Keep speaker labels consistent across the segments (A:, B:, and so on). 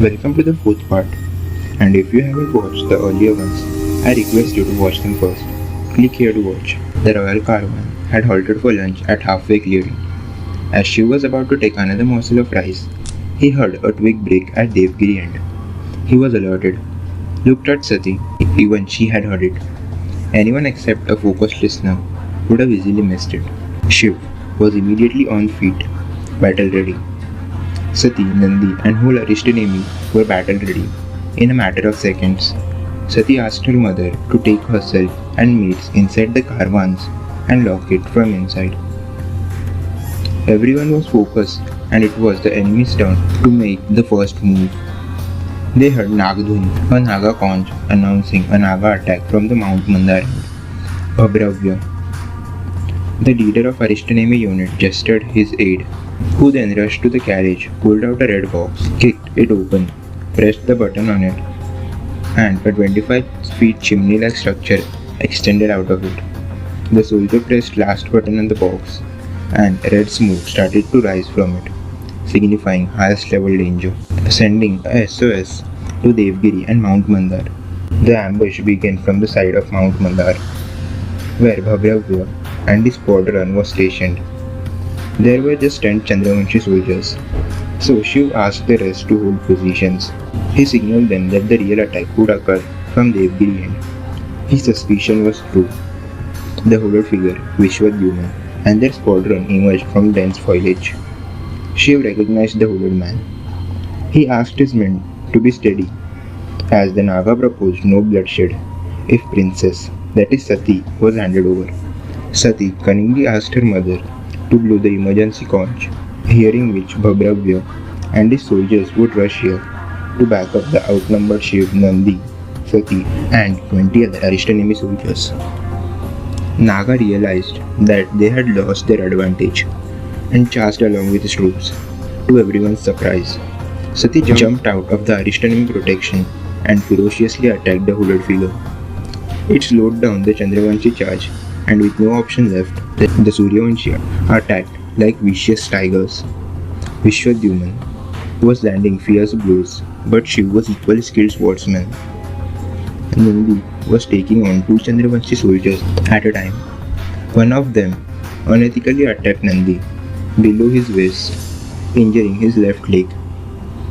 A: Welcome to the fourth part, and if you haven't watched the earlier ones, I request you to watch them first. Click here to watch. The royal caravan had halted for lunch at halfway clearing. As Shiv was about to take another morsel of rice, he heard a twig break at Devgiri end. He was alerted, looked at Sati, even she had heard it. Anyone except a focused listener would have easily missed it. Shiv was immediately on feet, battle ready. Sati, Nandi, and whole Arishtanemi were battle ready. In a matter of seconds, Sati asked her mother to take herself and mates inside the caravans and lock it from inside. Everyone was focused, and it was the enemy's turn to make the first move. They heard Nagdhuni, a Naga conch, announcing a Naga attack from the Mount Mandar end. Bhabravya, the leader of Arishtanemi unit, gestured his aide, who then rushed to the carriage, pulled out a red box, kicked it open, pressed the button on it, and a 25 feet chimney-like structure extended out of it. The soldier pressed last button on the box, and red smoke started to rise from it, signifying highest level danger, sending a SOS to Devgiri and Mount Mandar. The ambush began from the side of Mount Mandar, where Bhabravya and his squadron was stationed. There were just 10 Chandravanshi soldiers, so Shiv asked the rest to hold positions. He signaled them that the real attack would occur from Devgiri end. His suspicion was true. The hooded figure, Vishwadhyuman, and their squadron emerged from dense foliage. Shiv recognized the hooded man. He asked his men to be steady, as the Naga proposed no bloodshed if Princess, that is Sati, was handed over. Sati cunningly asked her mother to blow the emergency conch, hearing which Bhabravya and his soldiers would rush here to back up the outnumbered Shiv, Nandi, Sati, and 20 other Arishtanemi soldiers. Naga realized that they had lost their advantage and charged along with his troops. To everyone's surprise, Sati jumped out of the Arishtanemi protection and ferociously attacked the hooded figure. It slowed down the Chandravanshi charge, and with no option left, the Suryavanshi attacked like vicious tigers. Vishwadhyuman was landing fierce blows, but Shiv was equally skilled swordsman. Nandi was taking on 2 Chandravanshi soldiers at a time. One of them unethically attacked Nandi below his waist, injuring his left leg.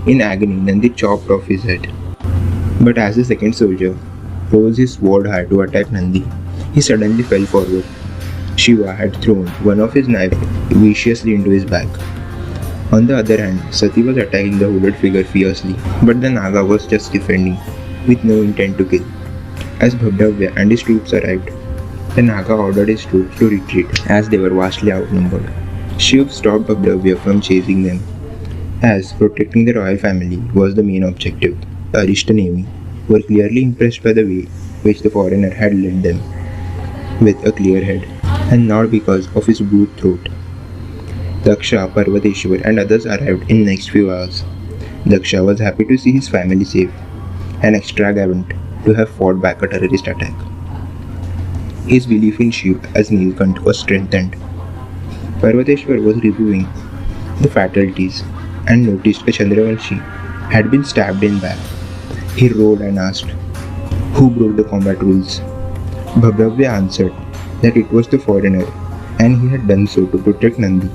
A: In agony, Nandi chopped off his head. But as the second soldier rose his sword high to attack Nandi, he suddenly fell forward. Shiva had thrown one of his knives viciously into his back. On the other hand, Sati was attacking the hooded figure fiercely, but the Naga was just defending, with no intent to kill. As Bhabravya and his troops arrived, the Naga ordered his troops to retreat, as they were vastly outnumbered. Shiv stopped Bhabravya from chasing them, as protecting the royal family was the main objective. The Arishtanemi were clearly impressed by the way which the foreigner had led them, with a clear head, and not because of his brute throat. Daksha, Parvateshwar, and others arrived in next few hours. Daksha was happy to see his family safe, and extravagant to have fought back a terrorist attack. His belief in Shiv as Nilkant was strengthened. Parvateshwar was reviewing the fatalities and noticed a Chandravanshi had been stabbed in back. He roared and asked, "Who broke the combat rules?" Bhabravya answered that it was the foreigner, and he had done so to protect Nandi,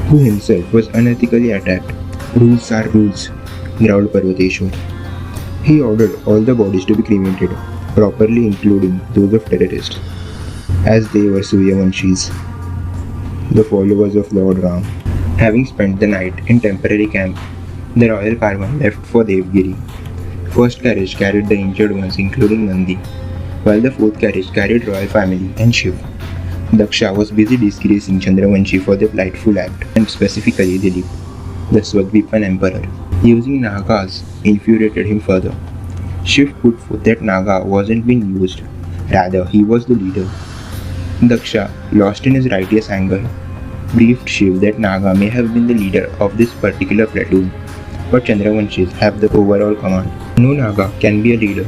A: who himself was unethically attacked. "Rules are rules," growled Parvateshwar. He ordered all the bodies to be cremated, properly including those of terrorists, as they were Suryavanshis, the followers of Lord Ram. Having spent the night in temporary camp, the royal caravan left for Devgiri. First carriage carried the injured ones, including Nandi, while the fourth carriage carried royal family and Shiv. Daksha was busy disgracing Chandravanshi for their delightful act, and specifically Dilip, the Swadvipan emperor. Using Nagas infuriated him further. Shiv put forth that Naga wasn't being used, rather he was the leader. Daksha, lost in his righteous anger, briefed Shiv that Naga may have been the leader of this particular platoon, but Chandravanshis have the overall command. No Naga can be a leader.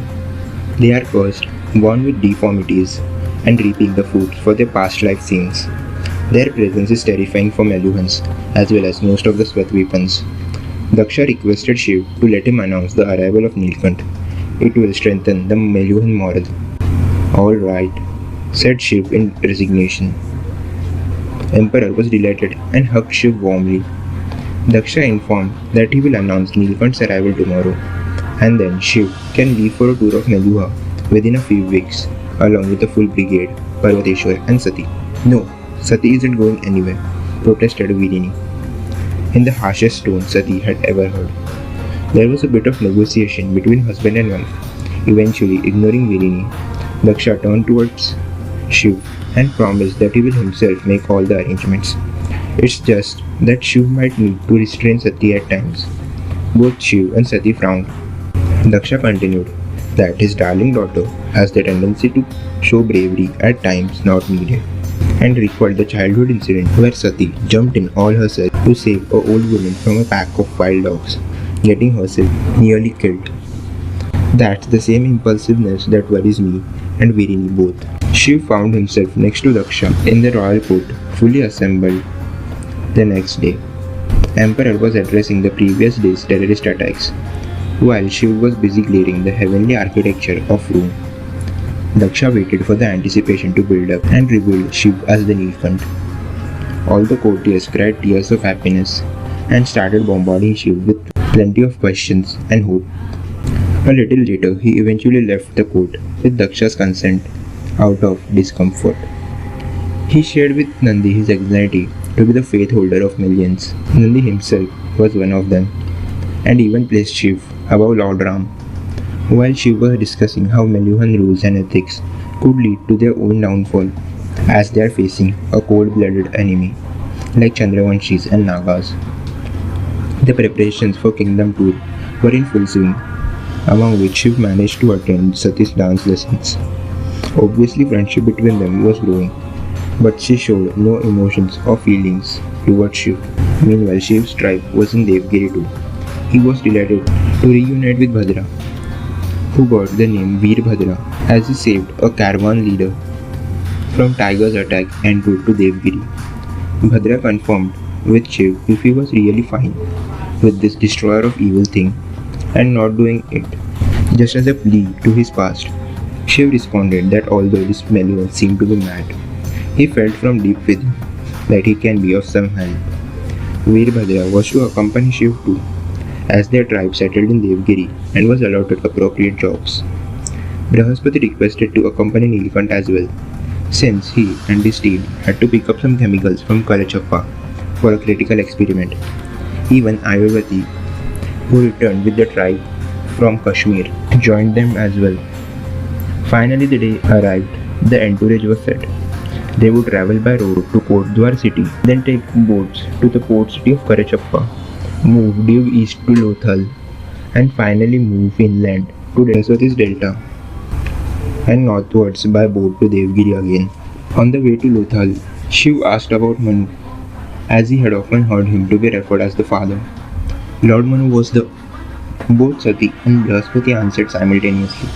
A: They are cursed, born with deformities, and reaping the fruits for their past life sins. Their presence is terrifying for Meluhans, as well as most of the Swatvipans. Daksha requested Shiv to let him announce the arrival of Nilkant. It will strengthen the Meluhan morale. All right, said Shiv in resignation. Emperor was delighted and hugged Shiv warmly. Daksha informed that he will announce Nilkant's arrival tomorrow, and then Shiv can leave for a tour of Meluha within a few weeks, along with a full brigade, Parvateshwar and Sati. No, Sati isn't going anywhere, protested Virini, in the harshest tone Sati had ever heard. There was a bit of negotiation between husband and wife. Eventually, ignoring Virini, Daksha turned towards Shiv and promised that he will himself make all the arrangements. It's just that Shiv might need to restrain Sati at times. Both Shiv and Sati frowned. Daksha continued that his darling daughter has the tendency to show bravery at times not needed, and recalled the childhood incident where Sati jumped in all herself to save a old woman from a pack of wild dogs, getting herself nearly killed. That's the same impulsiveness that worries me and Virini both. Shiv found himself next to Daksha in the royal court, fully assembled. The next day, Emperor was addressing the previous day's terrorist attacks, while Shiv was busy clearing the heavenly architecture of Rome. Daksha waited for the anticipation to build up and revealed Shiv as the Nilkant. All the courtiers cried tears of happiness and started bombarding Shiv with plenty of questions and hope. A little later, he eventually left the court with Daksha's consent, out of discomfort. He shared with Nandi his anxiety to be the faith holder of millions. Nandi himself was one of them, and even placed Shiv above Lord Ram. While Shiv was discussing how Meluhan rules and ethics could lead to their own downfall, as they are facing a cold-blooded enemy like Chandravanshis and Nagas. The preparations for Kingdom Tour were in full swing, among which Shiv managed to attend Sati's dance lessons. Obviously, friendship between them was growing, but she showed no emotions or feelings towards Shiv. Meanwhile, Shiv's tribe was in Devgiri too. He was delighted to reunite with Bhadra, who got the name Veerbhadra as he saved a caravan leader from Tiger's attack en route to Devgiri. Bhadra confirmed with Shiv if he was really fine with this destroyer of evil thing and not doing it just as a plea to his past. Shiv responded that although this Meluhan seemed to be mad, he felt from deep within that he can be of some help. Veerbhadra was to accompany Shiv too, as their tribe settled in Devgiri and was allotted appropriate jobs. Brahaspati requested to accompany Nilkant as well, since he and his team had to pick up some chemicals from Kalachappa for a critical experiment. Even Ayurvati, who returned with the tribe from Kashmir, joined them as well. Finally, the day arrived. The entourage was set. They would travel by road to Kotdwar city, then take boats to the port city of Karachappa, move due east to Lothal, and finally move inland to Saraswati's Delta, and northwards by boat to Devgiri again. On the way to Lothal, Shiv asked about Manu, as he had often heard him to be referred as the father. Lord Manu was the... Both Sati and Brahaspati answered simultaneously,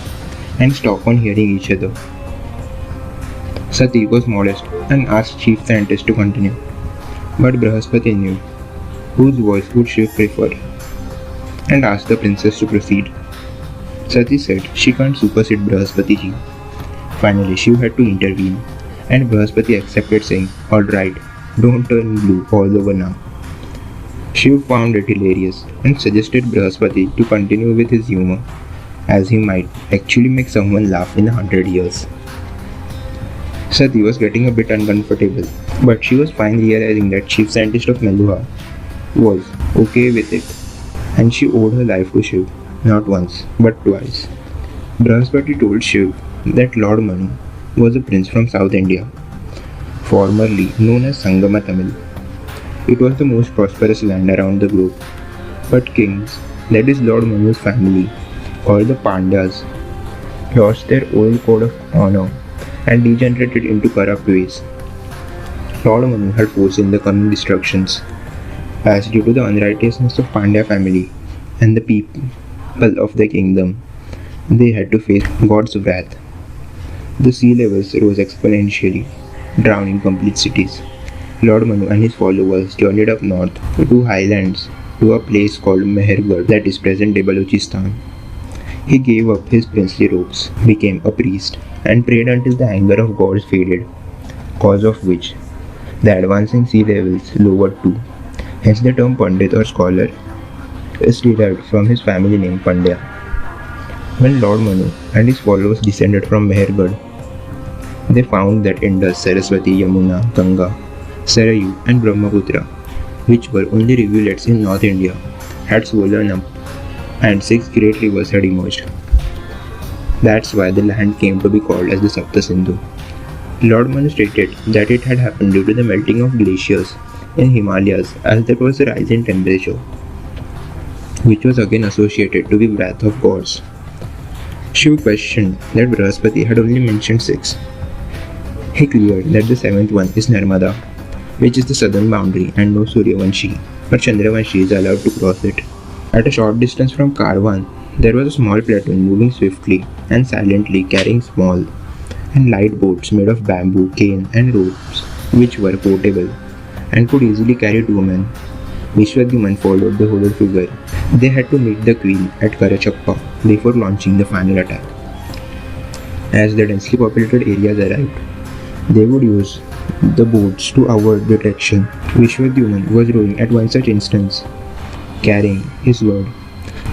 A: and stopped on hearing each other. Sati was modest and asked Chief Scientist to continue, but Brahaspati knew whose voice would Shiv prefer, and asked the princess to proceed. Sati said she can't supersede Brahaspati ji. Finally, Shiv had to intervene, and Brahaspati accepted, saying, "Alright, don't turn blue all over now." Shiv found it hilarious and suggested Brahaspati to continue with his humor, as he might actually make someone laugh in 100 years. Sati was getting a bit uncomfortable, but she was fine realizing that Chief Scientist of Meluha was okay with it, and she owed her life to Shiv, not once, but twice. Brahaspati told Shiv that Lord Manu was a prince from South India, formerly known as Sangama Tamil. It was the most prosperous land around the globe, but kings, that is Lord Manu's family, called the Pandyas, lost their old code of honor and degenerated into corrupt ways. Lord Manu had foreseen the coming destructions, as due to the unrighteousness of Pandya family and the people of the kingdom, they had to face God's wrath. The sea levels rose exponentially, drowning complete cities. Lord Manu and his followers journeyed up north to highlands to a place called Mehergarh, that is present-day Balochistan. He gave up his princely robes, became a priest, and prayed until the anger of gods faded, cause of which the advancing sea levels lowered too. Hence the term Pandit or scholar is derived from his family name Pandya. When Lord Manu and his followers descended from Mehergarh, they found that Indus, Saraswati, Yamuna, Ganga, Sarayu and Brahmaputra, which were only rivulets in North India, had swollen up and 6 great rivers had emerged. That's why the land came to be called as the Sapta Sindhu. Lord Manu stated that it had happened due to the melting of glaciers in Himalayas as there was a rise in temperature, which was again associated to the wrath of gods. Shiv questioned that Brahaspati had only mentioned 6. He cleared that the 7th one is Narmada, which is the southern boundary, and no Suryavanshi or Chandravanshi is allowed to cross it. At a short distance from Karwan, there was a small platoon moving swiftly and silently carrying small and light boats made of bamboo, cane and ropes, which were portable and could easily carry 2 men. Vishwadhyuman followed the hollow figure. They had to meet the queen at Karachappa before launching the final attack. As the densely populated areas arrived, they would use the boats to avoid detection. Vishwadhyuman was rowing at one such instance, carrying his sword.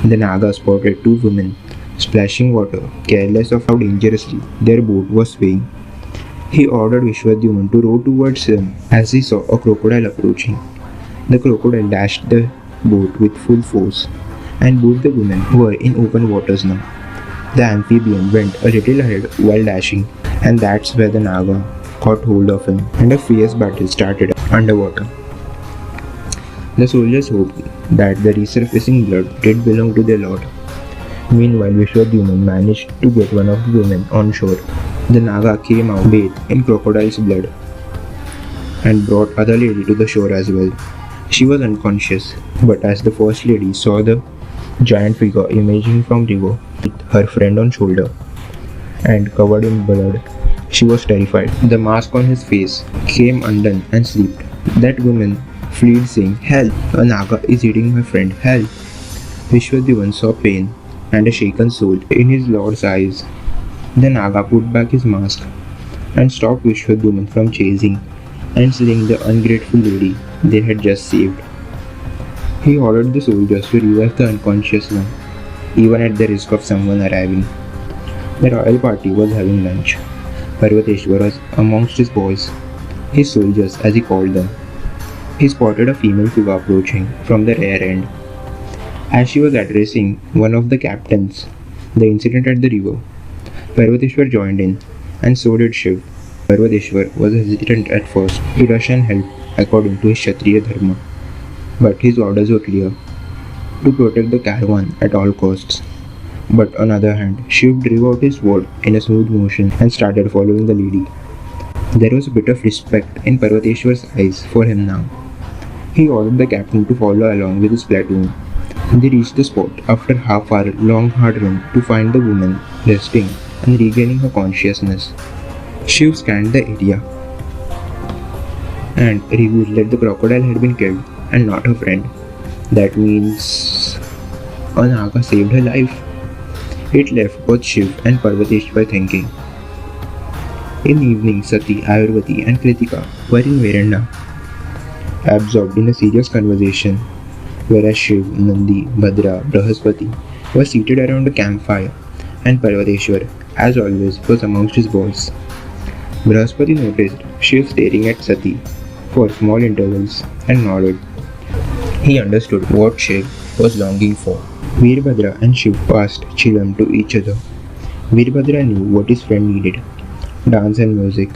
A: The Nagas spotted 2 women splashing water, careless of how dangerously their boat was swaying. He ordered Vishwadhyuman to row towards them as he saw a crocodile approaching. The crocodile dashed the boat with full force, and both the women were in open waters now. The amphibian went a little ahead while dashing, and that's where the Naga caught hold of him, and a fierce battle started underwater. The soldiers hoped that the resurfacing blood did belong to their lord. Meanwhile, Vishwadhyuman managed to get one of the women on shore. The Naga came out bathed in crocodile's blood and brought other lady to the shore as well. She was unconscious, but as the first lady saw the giant figure emerging from river with her friend on shoulder and covered in blood, she was terrified. The mask on his face came undone and slipped. That woman fled saying, "Help! A Naga is eating my friend, help!" Vishwadhyuman saw pain and a shaken soul in his lord's eyes. The Naga put back his mask and stopped Vishwadhyuman from chasing and slaying the ungrateful lady they had just saved. He ordered the soldiers to revive the unconscious one, even at the risk of someone arriving. The royal party was having lunch. Parvateshwar was amongst his boys, his soldiers as he called them. He spotted a female figure approaching from the rear end. As she was addressing one of the captains, the incident at the river, Parvateshwar joined in, and so did Shiv. Parvateshwar was hesitant at first. He rushed and helped according to his Kshatriya dharma, but his orders were clear: to protect the caravan at all costs. But on the other hand, Shiv drew out his sword in a smooth motion and started following the lady. There was a bit of respect in Parvateshwar's eyes for him now. He ordered the captain to follow along with his platoon. They reached the spot after half-hour long hard run to find the woman resting and regaining her consciousness. Shiv scanned the area and revealed that the crocodile had been killed and not her friend. That means a Naga saved her life. It left both Shiv and Parvateshwar thinking. In the evening, Sati, Ayurvati and Kritika were in veranda, absorbed in a serious conversation, whereas Shiv, Nandi, Bhadra, Brahaspati were seated around a campfire, and Parvateshwar, as always, was amongst his boys. Brahaspati noticed Shiv staring at Sati for small intervals and nodded. He understood what Shiv was longing for. Veerbhadra and Shiv passed Chilam to each other. Veerbhadra knew what his friend needed: dance and music.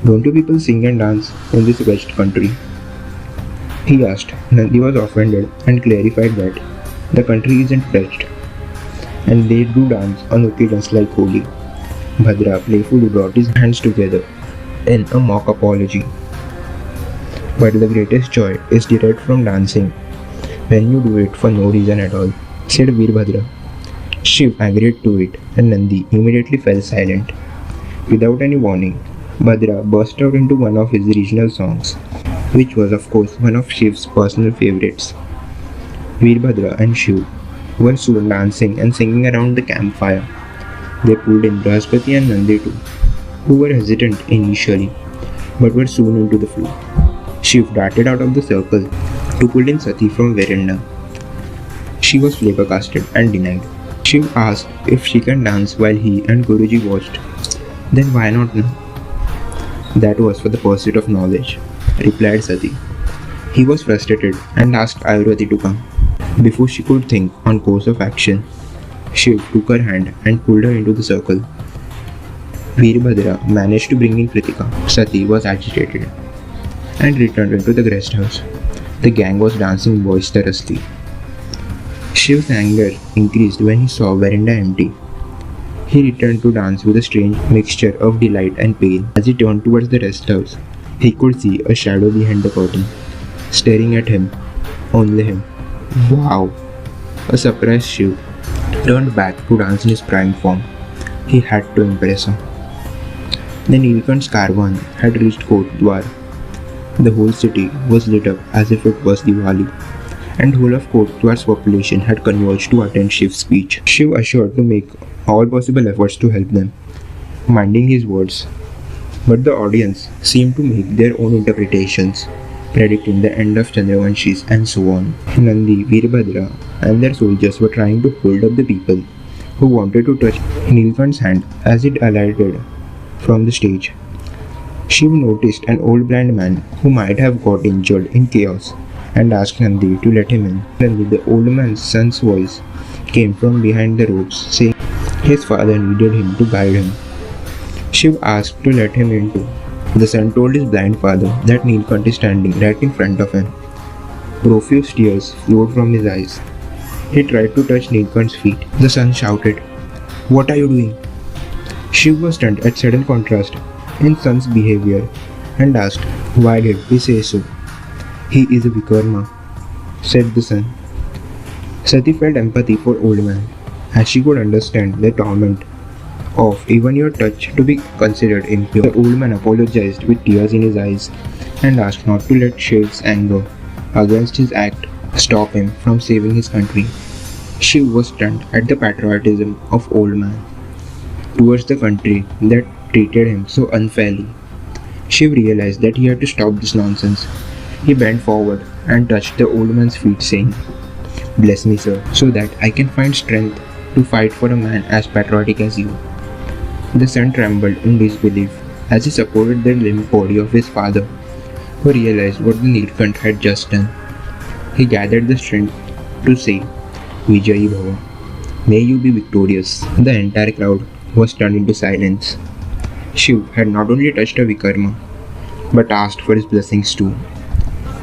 A: Don't you people sing and dance in this wretched country? He asked. Nandi was offended and clarified that the country isn't wretched, and they do dance on occasions like Holi. Bhadra playfully brought his hands together in a mock apology. But the greatest joy is derived from dancing, when you do it for no reason at all, said Veerbhadra. Shiv agreed to it, and Nandi immediately fell silent. Without any warning, Bhadra burst out into one of his regional songs, which was of course one of Shiv's personal favorites. Veerbhadra and Shiv were soon dancing and singing around the campfire. They pulled in Brahaspati and Nandi too, who were hesitant initially, but were soon into the flow. Shiv darted out of the circle to pull in Sati from veranda. She was flabbergasted and denied. Shiv asked if she can dance while he and Guruji watched. Then why not now? That was for the pursuit of knowledge, replied Sati. He was frustrated and asked Ayurvati to come. Before she could think on course of action, Shiv took her hand and pulled her into the circle. Veerbhadra managed to bring in Kritika. Sati was agitated and returned into the guest house. The gang was dancing boisterously. Shiv's anger increased when he saw veranda empty. He returned to dance with a strange mixture of delight and pain. As he turned towards the rest house, he could see a shadow behind the curtain, staring at him, only him. Wow! A surprised Shiv turned back to dance in his prime form. He had to impress her. The Nilkant's caravan had reached Kotdwar. The whole city was lit up as if it was Diwali, and whole of Kotdwar's population had converged to attend Shiv's speech. Shiv assured to make all possible efforts to help them, minding his words. But the audience seemed to make their own interpretations, predicting the end of Chandravanshis and so on. Nandi, Veerbhadra and their soldiers were trying to hold up the people who wanted to touch Nilkant's hand as it alighted from the stage. Shiv noticed an old blind man who might have got injured in chaos and asked Nandi to let him in. Nandi, the old man's son's voice, came from behind the ropes, saying his father needed him to guide him. Shiv asked to let him in too. The son told his blind father that Nilkant is standing right in front of him. Profuse tears flowed from his eyes. He tried to touch Nilkant's feet. The son shouted, "What are you doing?" Shiv was stunned at sudden contrast in son's behavior and asked, "Why did he say so?" "He is a Vikarma," said the son. Sati felt empathy for old man, as she could understand the torment of even your touch to be considered impure. The old man apologized with tears in his eyes and asked not to let Shiv's anger against his act stop him from saving his country. Shiv was stunned at the patriotism of old man towards the country that treated him so unfairly. Shiv realized that he had to stop this nonsense. He bent forward and touched the old man's feet, saying, "Bless me, sir, so that I can find strength to fight for a man as patriotic as you." The son trembled in disbelief as he supported the limp body of his father, who realized what the Nilkant had just done. He gathered the strength to say, "Vijayi Bhava, may you be victorious." The entire crowd was turned into silence. Shiv had not only touched a Vikarma, but asked for his blessings too.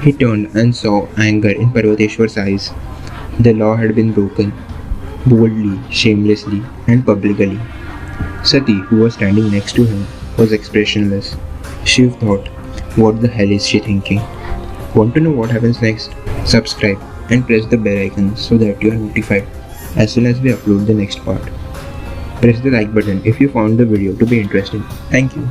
A: He turned and saw anger in Parvateshwar's eyes. The law had been broken, boldly, shamelessly, and publicly. Sati, who was standing next to him, was expressionless. Shiv thought, what the hell is she thinking? Want to know what happens next? Subscribe and press the bell icon so that you are notified as soon as we upload the next part. Press the like button if you found the video to be interesting. Thank you.